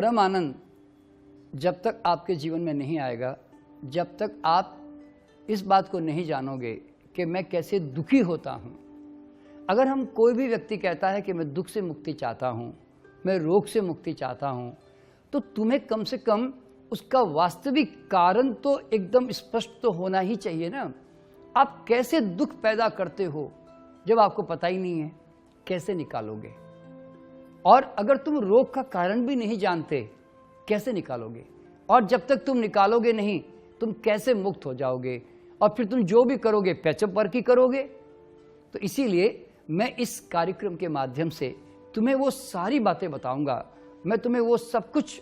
परम आनंद जब तक आपके जीवन में नहीं आएगा, जब तक आप इस बात को नहीं जानोगे कि मैं कैसे दुखी होता हूँ। अगर हम कोई भी व्यक्ति कहता है कि मैं दुख से मुक्ति चाहता हूँ, मैं रोग से मुक्ति चाहता हूँ, तो तुम्हें कम से कम उसका वास्तविक कारण तो एकदम स्पष्ट तो होना ही चाहिए ना। आप कैसे दुख पैदा करते हो जब आपको पता ही नहीं है, कैसे निकालोगे? और अगर तुम रोग का कारण भी नहीं जानते, कैसे निकालोगे? और जब तक तुम निकालोगे नहीं, तुम कैसे मुक्त हो जाओगे? और फिर तुम जो भी करोगे पैचअप वर्क ही करोगे। तो इसीलिए मैं इस कार्यक्रम के माध्यम से तुम्हें वो सारी बातें बताऊंगा, मैं तुम्हें वो सब कुछ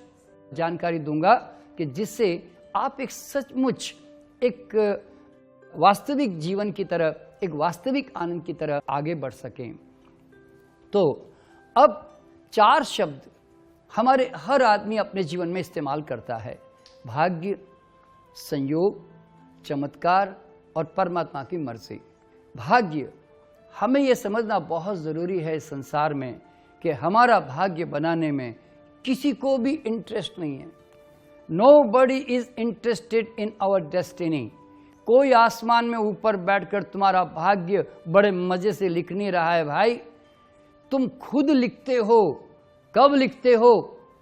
जानकारी दूंगा कि जिससे आप एक सचमुच एक वास्तविक जीवन की तरफ, एक वास्तविक आनंद की तरफ आगे बढ़ सकें। तो अब 4 शब्द हमारे हर आदमी अपने जीवन में इस्तेमाल करता है: भाग्य, संयोग, चमत्कार और परमात्मा की मर्जी। भाग्य, हमें यह समझना बहुत ज़रूरी है इस संसार में कि हमारा भाग्य बनाने में किसी को भी इंटरेस्ट नहीं है। Nobody is interested in our destiny। कोई आसमान में ऊपर बैठकर तुम्हारा भाग्य बड़े मजे से लिख नहीं रहा है भाई, तुम खुद लिखते हो। कब लिखते हो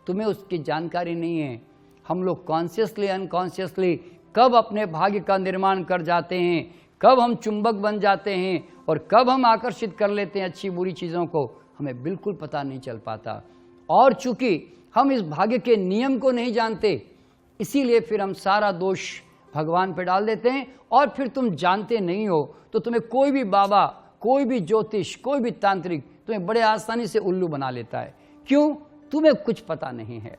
तुम्हें उसकी जानकारी नहीं है। हम लोग कॉन्शियसली अनकॉन्शियसली कब अपने भाग्य का निर्माण कर जाते हैं, कब हम चुंबक बन जाते हैं और कब हम आकर्षित कर लेते हैं अच्छी बुरी चीज़ों को, हमें बिल्कुल पता नहीं चल पाता। और चूंकि हम इस भाग्य के नियम को नहीं जानते, इसीलिए फिर हम सारा दोष भगवान पे डाल देते हैं। और फिर तुम जानते नहीं हो तो तुम्हें कोई भी बाबा, कोई भी ज्योतिष, कोई भी तांत्रिक तुम्हें बड़े आसानी से उल्लू बना लेता है। क्यों? तुम्हें कुछ पता नहीं है।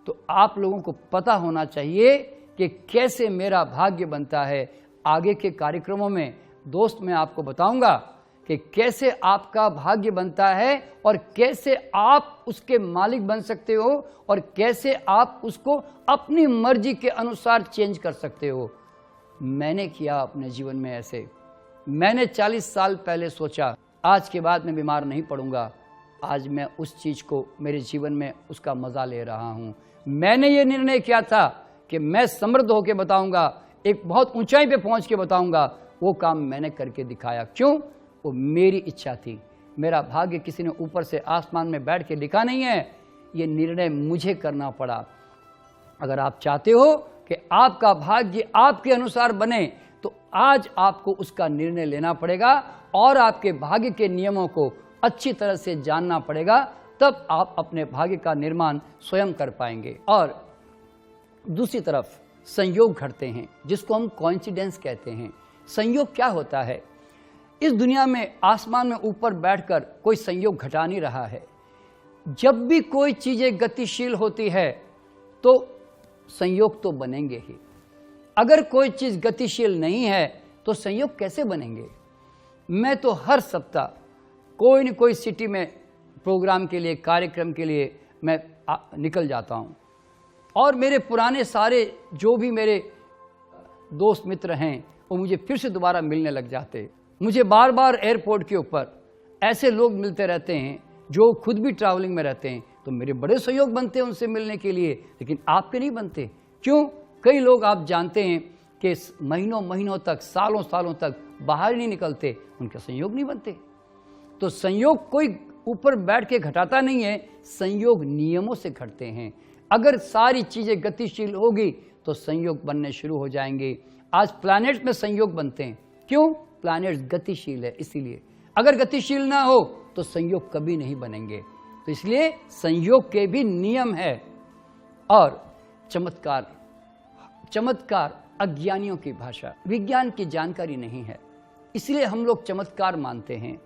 तो आप लोगों को पता होना चाहिए कि कैसे मेरा भाग्य बनता है। आगे के कार्यक्रमों में दोस्त मैं आपको बताऊंगा कि कैसे आपका भाग्य बनता है और कैसे आप उसके मालिक बन सकते हो और कैसे आप उसको अपनी मर्जी के अनुसार चेंज कर सकते हो। मैंने किया अपने जीवन में ऐसे। मैंने 40 साल पहले सोचा आज के बाद मैं बीमार नहीं पड़ूंगा। आज मैं उस चीज़ को मेरे जीवन में उसका मज़ा ले रहा हूँ। मैंने ये निर्णय किया था कि मैं समृद्ध होकर बताऊंगा, एक बहुत ऊंचाई पे पहुंच के बताऊंगा। वो काम मैंने करके दिखाया। क्यों? वो मेरी इच्छा थी। मेरा भाग्य किसी ने ऊपर से आसमान में बैठ के लिखा नहीं है, ये निर्णय मुझे करना पड़ा। अगर आप चाहते हो कि आपका भाग्य आपके अनुसार बने तो आज आपको उसका निर्णय लेना पड़ेगा और आपके भाग्य के नियमों को अच्छी तरह से जानना पड़ेगा, तब आप अपने भाग्य का निर्माण स्वयं कर पाएंगे। और दूसरी तरफ संयोग घटते हैं जिसको हम कोइंसिडेंस कहते हैं। संयोग क्या होता है? इस दुनिया में आसमान में ऊपर बैठकर कोई संयोग घटा नहीं रहा है। जब भी कोई चीज़ें गतिशील होती है तो संयोग तो बनेंगे ही। अगर कोई चीज़ गतिशील नहीं है तो संयोग कैसे बनेंगे? मैं तो हर सप्ताह कोई न कोई सिटी में प्रोग्राम के लिए, कार्यक्रम के लिए मैं निकल जाता हूँ और मेरे पुराने सारे जो भी मेरे दोस्त मित्र हैं वो मुझे फिर से दोबारा मिलने लग जाते। मुझे बार बार एयरपोर्ट के ऊपर ऐसे लोग मिलते रहते हैं जो खुद भी ट्रैवलिंग में रहते हैं, तो मेरे बड़े सहयोग बनते हैं उनसे मिलने के लिए, लेकिन आपके नहीं बनते। क्यों? कई लोग आप जानते हैं कि महीनों महीनों तक, सालों सालों तक बाहर नहीं निकलते, उनके संयोग नहीं बनते। तो संयोग कोई ऊपर बैठ के घटाता नहीं है, संयोग नियमों से घटते हैं। अगर सारी चीज़ें गतिशील होगी तो संयोग बनने शुरू हो जाएंगे। आज प्लैनेट्स में संयोग बनते हैं। क्यों? प्लैनेट्स गतिशील है इसीलिए। अगर गतिशील ना हो तो संयोग कभी नहीं बनेंगे। तो इसलिए संयोग के भी नियम है। और चमत्कार, चमत्कार अज्ञानियों की भाषा, विज्ञान की जानकारी नहीं है, इसलिए हम लोग चमत्कार मानते हैं।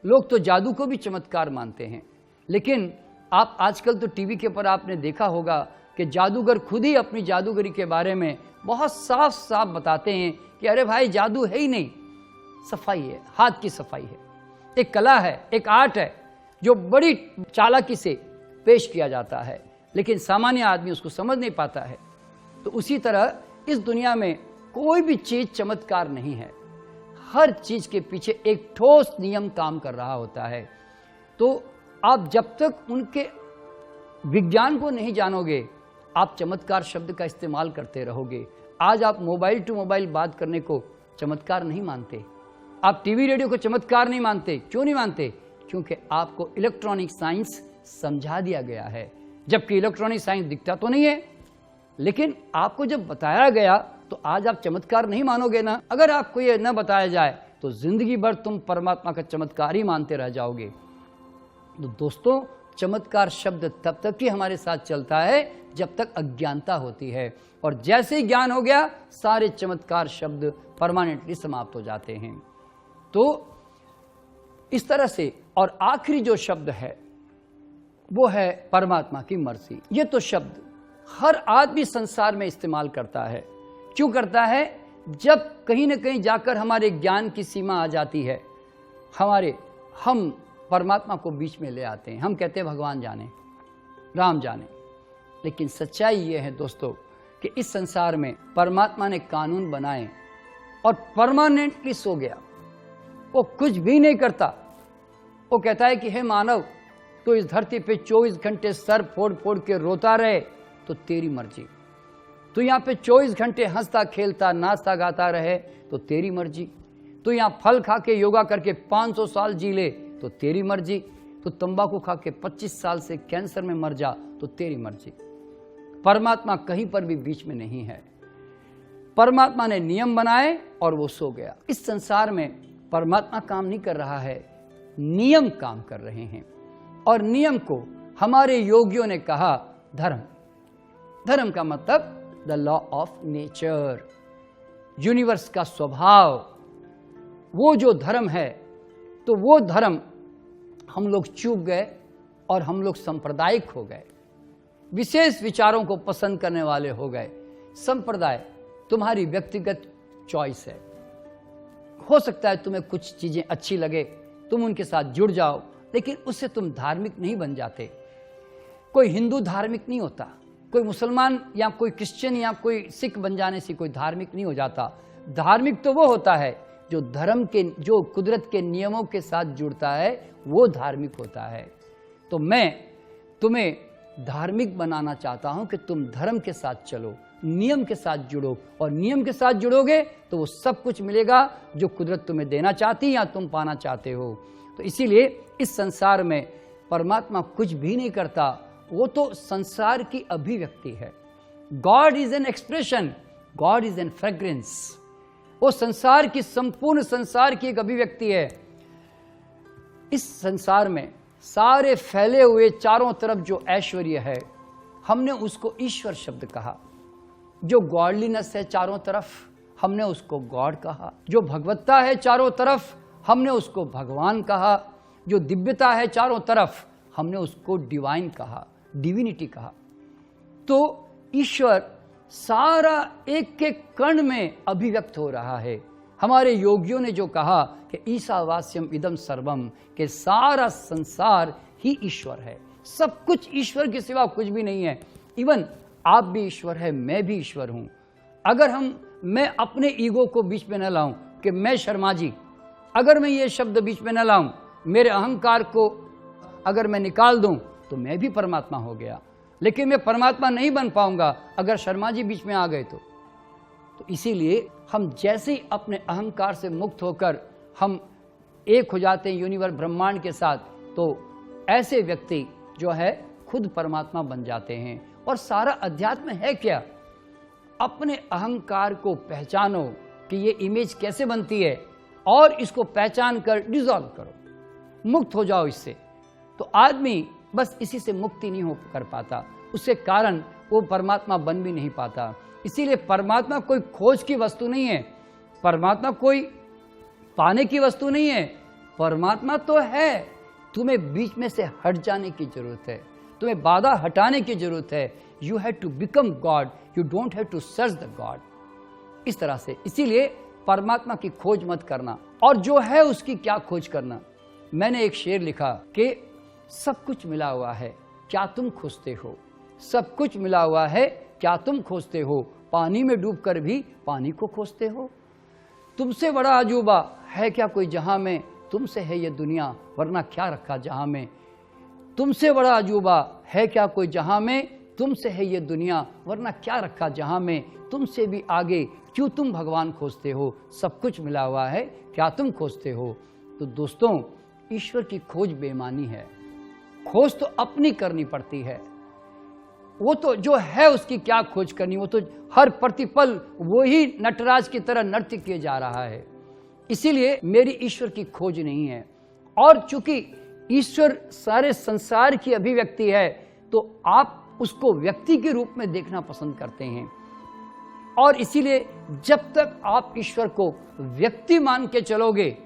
लोग तो जादू को भी चमत्कार मानते हैं, लेकिन आप आजकल तो टीवी के ऊपर आपने देखा होगा कि जादूगर खुद ही अपनी जादूगरी के बारे में बहुत साफ साफ बताते हैं कि अरे भाई जादू है ही नहीं, सफाई है, हाथ की सफाई है, एक कला है, एक आर्ट है जो बड़ी चालाकी से पेश किया जाता है, लेकिन सामान्य आदमी उसको समझ नहीं पाता है। तो उसी तरह इस दुनिया में कोई भी चीज़ चमत्कार नहीं है। हर चीज़ के पीछे एक ठोस नियम काम कर रहा होता है। तो आप जब तक उनके विज्ञान को नहीं जानोगे, आप चमत्कार शब्द का इस्तेमाल करते रहोगे। आज आप मोबाइल टू मोबाइल बात करने को चमत्कार नहीं मानते, आप टीवी रेडियो को चमत्कार नहीं मानते। क्यों नहीं मानते? क्योंकि आपको इलेक्ट्रॉनिक साइंस समझा दिया गया है, जबकि इलेक्ट्रॉनिक साइंस दिखता तो नहीं है, लेकिन आपको जब बताया गया तो आज आप चमत्कार नहीं मानोगे ना। अगर आपको ये न बताया जाए तो जिंदगी भर तुम परमात्मा का चमत्कार ही मानते रह जाओगे। तो दोस्तों, चमत्कार शब्द तब तक ही हमारे साथ चलता है जब तक अज्ञानता होती है, और जैसे ही ज्ञान हो गया सारे चमत्कार शब्द परमानेंटली समाप्त हो जाते हैं। तो इस तरह से, और आखिरी जो शब्द है वो है परमात्मा की मर्जी। ये तो शब्द हर आदमी संसार में इस्तेमाल करता है। क्यों करता है? जब कहीं ना कहीं जाकर हमारे ज्ञान की सीमा आ जाती है, हम परमात्मा को बीच में ले आते हैं। हम कहते हैं भगवान जाने, राम जाने। लेकिन सच्चाई ये है दोस्तों कि इस संसार में परमात्मा ने कानून बनाए और परमानेंटली सो गया। वो कुछ भी नहीं करता। वो कहता है कि हे मानव, तो इस धरती पे 24 घंटे सर फोड़ फोड़ के रोता रहे तो तेरी मर्जी। तू यहाँ पे 24 घंटे हंसता खेलता नाचता गाता रहे तो तेरी मर्जी। तू यहाँ फल खा के योगा करके 500 साल जी ले तो तेरी मर्जी। तू तंबाकू खा के 25 साल से कैंसर में मर जा तो तेरी मर्जी। परमात्मा कहीं पर भी बीच में नहीं है। परमात्मा ने नियम बनाए और वो सो गया। इस संसार में परमात्मा काम नहीं कर रहा है, नियम काम कर रहे हैं। और नियम को हमारे योगियों ने कहा धर्म। धर्म का मतलब the law of nature, universe का स्वभाव। वो जो धर्म है, तो वो धर्म हम लोग चूक गए और हम लोग सांप्रदायिक हो गए, विशेष विचारों को पसंद करने वाले हो गए। संप्रदाय तुम्हारी व्यक्तिगत चॉइस है। हो सकता है तुम्हें कुछ चीजें अच्छी लगे, तुम उनके साथ जुड़ जाओ, लेकिन उससे तुम धार्मिक नहीं बन जाते। कोई हिंदू धार्मिक नहीं होता, कोई मुसलमान या कोई क्रिश्चियन या कोई सिख बन जाने से कोई धार्मिक नहीं हो जाता। धार्मिक तो वो होता है जो कुदरत के नियमों के साथ जुड़ता है, वो धार्मिक होता है। तो मैं तुम्हें धार्मिक बनाना चाहता हूं कि तुम धर्म के साथ चलो, नियम के साथ जुड़ो, और नियम के साथ जुड़ोगे तो वो सब कुछ मिलेगा जो कुदरत तुम्हें देना चाहती या तुम पाना चाहते हो। तो इसीलिए इस संसार में परमात्मा कुछ भी नहीं करता, वो तो संसार की अभिव्यक्ति है। God is an expression, God is an fragrance. वो संसार की, संपूर्ण संसार की एक अभिव्यक्ति है। इस संसार में सारे फैले हुए चारों तरफ जो ऐश्वर्य है, हमने उसको ईश्वर शब्द कहा। जो गॉडलीनेस है चारों तरफ, हमने उसको गॉड कहा। जो भगवत्ता है चारों तरफ, हमने उसको भगवान कहा। जो दिव्यता है चारों तरफ, हमने उसको डिवाइन कहा, डिविनिटी कहा। तो ईश्वर सारा एक एक कण में अभिव्यक्त हो रहा है। हमारे योगियों ने जो कहा कि ईशावास्यम इदम सर्वम, के सारा संसार ही ईश्वर है। सब कुछ ईश्वर के सिवा कुछ भी नहीं है। इवन आप भी ईश्वर है, मैं भी ईश्वर हूं। अगर मैं अपने ईगो को बीच में न लाऊं कि मैं शर्मा जी, अगर मैं ये शब्द बीच में न लाऊं, मेरे अहंकार को अगर मैं निकाल दूं तो मैं भी परमात्मा हो गया। लेकिन मैं परमात्मा नहीं बन पाऊंगा अगर शर्मा जी बीच में आ गए तो इसीलिए हम जैसे ही अपने अहंकार से मुक्त होकर हम एक हो जाते हैं यूनिवर्स ब्रह्मांड के साथ, तो ऐसे व्यक्ति जो है खुद परमात्मा बन जाते हैं। और सारा अध्यात्म है क्या? अपने अहंकार को पहचानो कि ये इमेज कैसे बनती है, और इसको पहचान कर डिसॉल्व करो, मुक्त हो जाओ इससे। तो आदमी बस इसी से मुक्ति नहीं हो कर पाता, उसके कारण वो परमात्मा बन भी नहीं पाता। इसीलिए परमात्मा कोई खोज की वस्तु नहीं है, परमात्मा कोई पाने की वस्तु नहीं है। परमात्मा तो है, तुम्हें बीच में से हट जाने की जरूरत है, तुम्हें बाधा हटाने की जरूरत है। You have to become God, you don't have to search the God. इस तरह से, इसीलिए परमात्मा की खोज मत करना, और जो है उसकी क्या खोज करना। मैंने एक शेर लिखा कि सब कुछ मिला हुआ है, क्या तुम खोजते हो? सब कुछ मिला हुआ है, क्या तुम खोजते हो? पानी में डूबकर भी पानी को खोजते हो। तुमसे बड़ा अजूबा है क्या कोई जहां में? तुमसे है ये दुनिया, वरना क्या रखा जहां में। तुमसे बड़ा अजूबा है क्या कोई जहां में, तुमसे है ये दुनिया, वरना क्या रखा जहां में, तुमसे भी आगे क्यों तुम भगवान खोजते हो, सब कुछ मिला हुआ है क्या तुम खोजते हो। तो दोस्तों, ईश्वर की खोज बेईमानी है। खोज तो अपनी करनी पड़ती है। वो तो जो है उसकी क्या खोज करनी, वो तो हर प्रतिपल वो ही नटराज की तरह नृत्य किए जा रहा है। इसीलिए मेरी ईश्वर की खोज नहीं है। और चूंकि ईश्वर सारे संसार की अभिव्यक्ति है, तो आप उसको व्यक्ति के रूप में देखना पसंद करते हैं। और इसीलिए जब तक आप ईश्वर को व्यक्ति मान के चलोगे,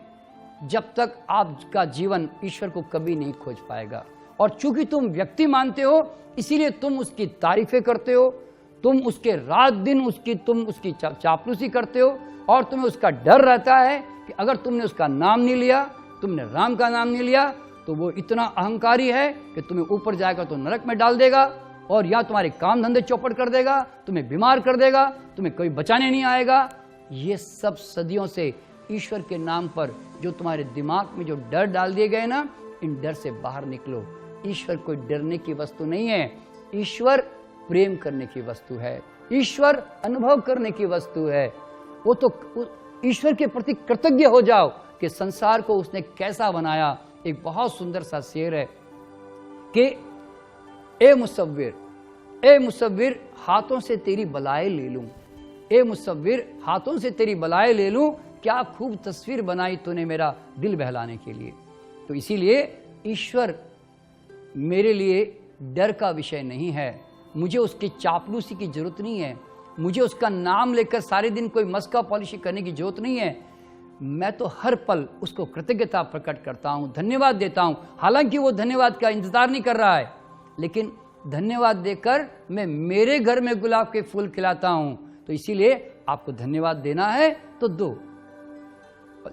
जब तक आपका जीवन ईश्वर को कभी नहीं खोज पाएगा। और चूंकि तुम व्यक्ति मानते हो, इसीलिए तुम उसकी तारीफें करते हो, तुम उसके रात दिन तुम उसकी चापलूसी करते हो, और तुम्हें उसका डर रहता है कि अगर तुमने उसका नाम नहीं लिया, तुमने राम का नाम नहीं लिया, तो वो इतना अहंकारी है कि तुम्हें ऊपर जाएगा तो नरक में डाल देगा, और या तुम्हारे काम धंधे चौपट कर देगा, तुम्हें बीमार कर देगा, तुम्हें कोई बचाने नहीं आएगा। ये सब सदियों से ईश्वर के नाम पर जो तुम्हारे दिमाग में जो डर डाल दिए गए ना, इन डर से बाहर निकलो। ईश्वर कोई डरने की वस्तु नहीं है। ईश्वर प्रेम करने की वस्तु है। ईश्वर अनुभव करने की वस्तु है। वो तो ईश्वर के प्रति कृतज्ञ हो जाओ कि संसार को उसने कैसा बनाया। एक बहुत सुंदर सा शेर है कि ए मुसव्विर हाथों से तेरी बलाएं ले लूं, ए मुसव्विर हाथों से तेरी बलाएं ले लूं, क्या खूब तस्वीर बनाई तूने मेरा दिल बहलाने के लिए। तो इसीलिए ईश्वर मेरे लिए डर का विषय नहीं है। मुझे उसकी चापलूसी की जरूरत नहीं है। मुझे उसका नाम लेकर सारे दिन कोई मस्का पॉलिशी करने की जरूरत नहीं है। मैं तो हर पल उसको कृतज्ञता प्रकट करता हूँ, धन्यवाद देता हूँ। हालांकि वो धन्यवाद का इंतजार नहीं कर रहा है, लेकिन धन्यवाद देकर मैं मेरे घर में गुलाब के फूल खिलाता हूँ। तो इसीलिए आपको धन्यवाद देना है तो दो।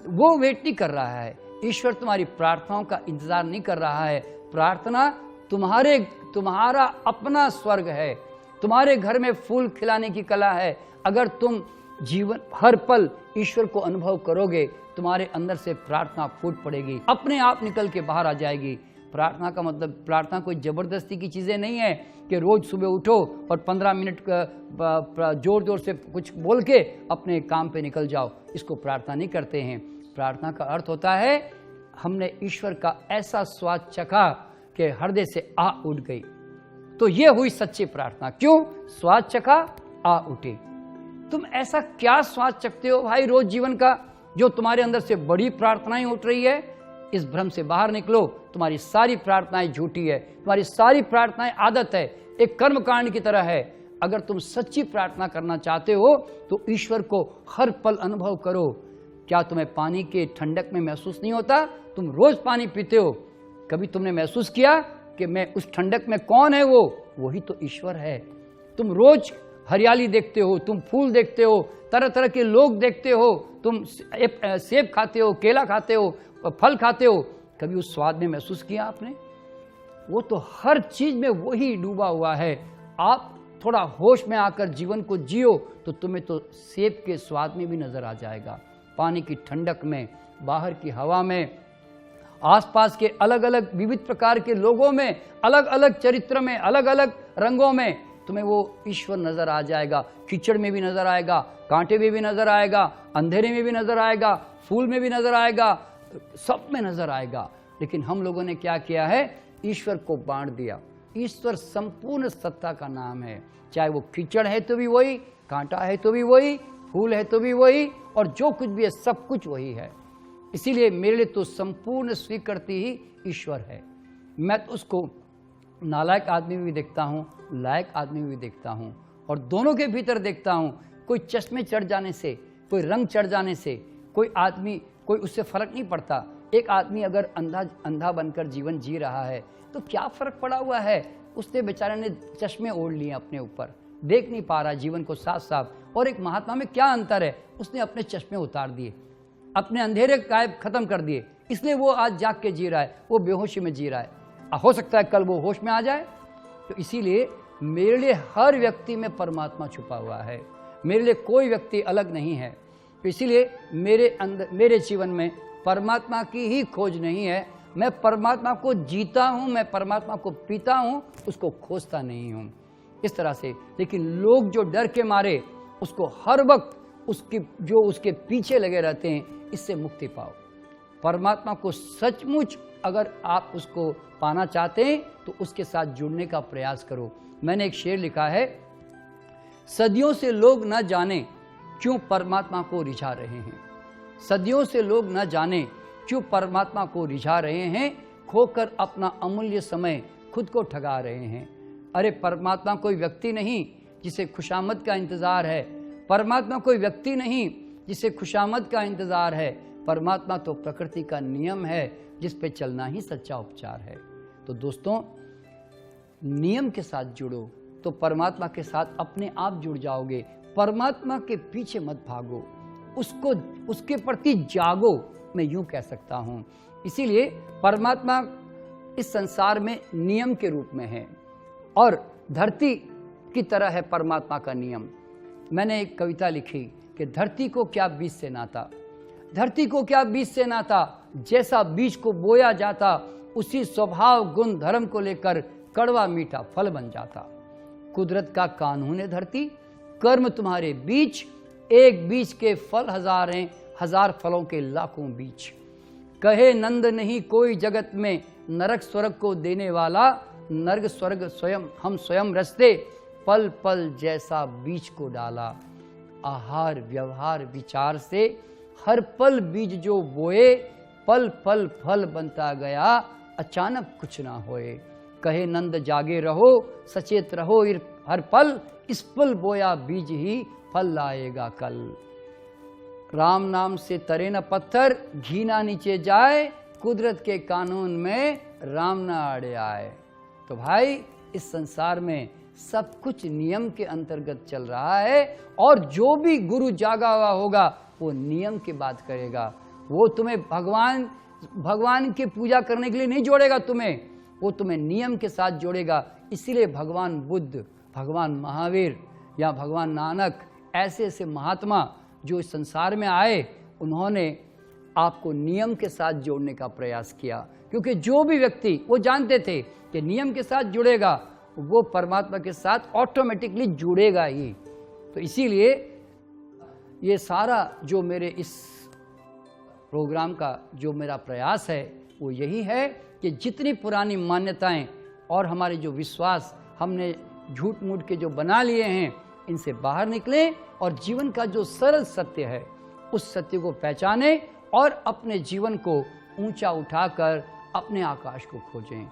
वो वेट नहीं कर रहा है। ईश्वर तुम्हारी प्रार्थनाओं का इंतजार नहीं कर रहा है। प्रार्थना तुम्हारा अपना स्वर्ग है। तुम्हारे घर में फूल खिलाने की कला है। अगर तुम जीवन हर पल ईश्वर को अनुभव करोगे, तुम्हारे अंदर से प्रार्थना फूट पड़ेगी, अपने आप निकल के बाहर आ जाएगी। प्रार्थना का मतलब, प्रार्थना कोई जबरदस्ती की चीजें नहीं है कि रोज सुबह उठो और 15 मिनट जोर जोर से कुछ बोल के अपने काम पे निकल जाओ। इसको प्रार्थना नहीं करते हैं। प्रार्थना का अर्थ होता है हमने ईश्वर का ऐसा स्वाद चखा कि हृदय से आ उठ गई, तो ये हुई सच्ची प्रार्थना। क्यों? स्वाद चखा, आ उठे। तुम ऐसा क्या स्वाद चखते हो भाई रोज जीवन का, जो तुम्हारे अंदर से बड़ी प्रार्थनाएं उठ रही है? इस भ्रम से बाहर निकलो। तुम्हारी सारी प्रार्थनाएं झूठी है, तुम्हारी सारी प्रार्थनाएं आदत है, एक कर्मकांड की तरह है। अगर तुम सच्ची प्रार्थना करना चाहते हो तो ईश्वर को हर पल अनुभव करो। क्या तुम्हें पानी के ठंडक में महसूस नहीं होता? तुम रोज पानी पीते हो, कभी तुमने महसूस किया कि मैं उस ठंडक में कौन है? वो वही तो ईश्वर है। तुम रोज हरियाली देखते हो, तुम फूल देखते हो, तरह तरह के लोग देखते हो, तुम सेब खाते हो, केला खाते हो, फल खाते हो, कभी उस स्वाद में महसूस किया आपने? वो तो हर चीज में वही डूबा हुआ है। आप थोड़ा होश में आकर जीवन को जियो तो तुम्हें तो सेब के स्वाद में भी नजर आ जाएगा, पानी की ठंडक में, बाहर की हवा में, आसपास के अलग अलग विविध प्रकार के लोगों में, अलग अलग चरित्र में, अलग अलग रंगों में तुम्हें वो ईश्वर नजर आ जाएगा। कीचड़ में भी नजर आएगा, कांटे में भी नजर आएगा, अंधेरे में भी नजर आएगा, फूल में भी नजर आएगा, सब में नजर आएगा। लेकिन हम लोगों ने क्या किया है? ईश्वर को बांट दिया। ईश्वर संपूर्ण सत्ता का नाम है। चाहे वो कीचड़ है तो भी वही, कांटा है तो भी वही, फूल है तो भी वही, और जो कुछ भी है सब कुछ वही है। इसीलिए मेरे लिए तो संपूर्ण स्वीकृति ही ईश्वर है। मैं तो उसको नालायक आदमी भी देखता हूँ, लायक आदमी भी देखता हूँ, और दोनों के भीतर देखता हूँ। कोई चश्मे चढ़ जाने से, कोई रंग चढ़ जाने से कोई उससे फर्क नहीं पड़ता। एक आदमी अगर अंधा बनकर जीवन जी रहा है तो क्या फर्क पड़ा हुआ है? उसने बेचारे ने चश्मे ओढ़ लिए अपने ऊपर, देख नहीं पा रहा जीवन को साफ साफ। और एक महात्मा में क्या अंतर है? उसने अपने चश्मे उतार दिए, अपने अंधेरे गायब खत्म कर दिए, इसलिए वो आज जाग के जी रहा है, वो बेहोशी में जी रहा है। हो सकता है कल वो होश में आ जाए। तो इसीलिए मेरे लिए हर व्यक्ति में परमात्मा छुपा हुआ है। मेरे लिए कोई व्यक्ति अलग नहीं है। तो इसीलिए मेरे जीवन में परमात्मा की ही खोज नहीं है, मैं परमात्मा को जीता हूँ, मैं परमात्मा को पीता हूँ, उसको खोजता नहीं हूँ। इस तरह से। लेकिन लोग जो डर के मारे उसको हर वक्त उसके पीछे लगे रहते हैं, इससे मुक्ति पाओ। परमात्मा को सचमुच अगर आप उसको पाना चाहते हैं तो उसके साथ जुड़ने का प्रयास करो। मैंने एक शेर लिखा है, सदियों से लोग न जाने क्यों परमात्मा को रिझा रहे हैं, सदियों से लोग न जाने क्यों परमात्मा को रिझा रहे हैं, खोकर अपना अमूल्य समय खुद को ठगा रहे हैं। अरे परमात्मा कोई व्यक्ति नहीं जिसे खुशामद का इंतज़ार है, परमात्मा कोई व्यक्ति नहीं जिसे खुशामद का इंतज़ार है, परमात्मा तो प्रकृति का नियम है जिस पे चलना ही सच्चा उपचार है। तो दोस्तों, नियम के साथ जुड़ो तो परमात्मा के साथ अपने आप जुड़ जाओगे। परमात्मा के पीछे मत भागो, उसके प्रति जागो, मैं यूं कह सकता हूं। इसीलिए परमात्मा इस संसार में नियम के रूप में है और धरती की तरह है परमात्मा का नियम। मैंने एक कविता लिखी कि धरती को क्या बीज से नाता, धरती को क्या बीज से नाता, जैसा बीज को बोया जाता उसी स्वभाव गुण धर्म को लेकर कड़वा मीठा फल बन जाता। कुदरत का कानून है धरती, कर्म तुम्हारे बीच, एक बीज के फल हजार हैं, हजार फलों के लाखों बीच। कहे नंद नहीं कोई जगत में नरक स्वर्ग को देने वाला, नर्क स्वर्ग स्वयं हम स्वयं रचते, पल पल जैसा बीज को डाला। आहार व्यवहार विचार से हर पल बीज जो बोए, पल पल फल बनता गया, अचानक कुछ ना होए। कहे नंद जागे रहो, सचेत रहो हर पल, इस पल बोया बीज ही फल लाएगा कल। राम नाम से तरे न पत्थर, घी ना नीचे जाए, कुदरत के कानून में राम ना अड़े आए। तो भाई, इस संसार में सब कुछ नियम के अंतर्गत चल रहा है और जो भी गुरु जागा हुआ होगा वो नियम की बात करेगा। वो तुम्हें भगवान की पूजा करने के लिए नहीं जोड़ेगा, वो तुम्हें नियम के साथ जोड़ेगा। इसीलिए भगवान बुद्ध, भगवान महावीर या भगवान नानक, ऐसे ऐसे महात्मा जो इस संसार में आए, उन्होंने आपको नियम के साथ जोड़ने का प्रयास किया। क्योंकि जो भी व्यक्ति, वो जानते थे कि नियम के साथ जुड़ेगा वो परमात्मा के साथ ऑटोमेटिकली जुड़ेगा ही। तो इसीलिए ये सारा जो मेरे इस प्रोग्राम का जो मेरा प्रयास है वो यही है कि जितनी पुरानी मान्यताएं और हमारे जो विश्वास हमने झूठ मूठ के जो बना लिए हैं, इनसे बाहर निकलें और जीवन का जो सरल सत्य है उस सत्य को पहचानें और अपने जीवन को ऊंचा उठाकर अपने आकाश को खोजें।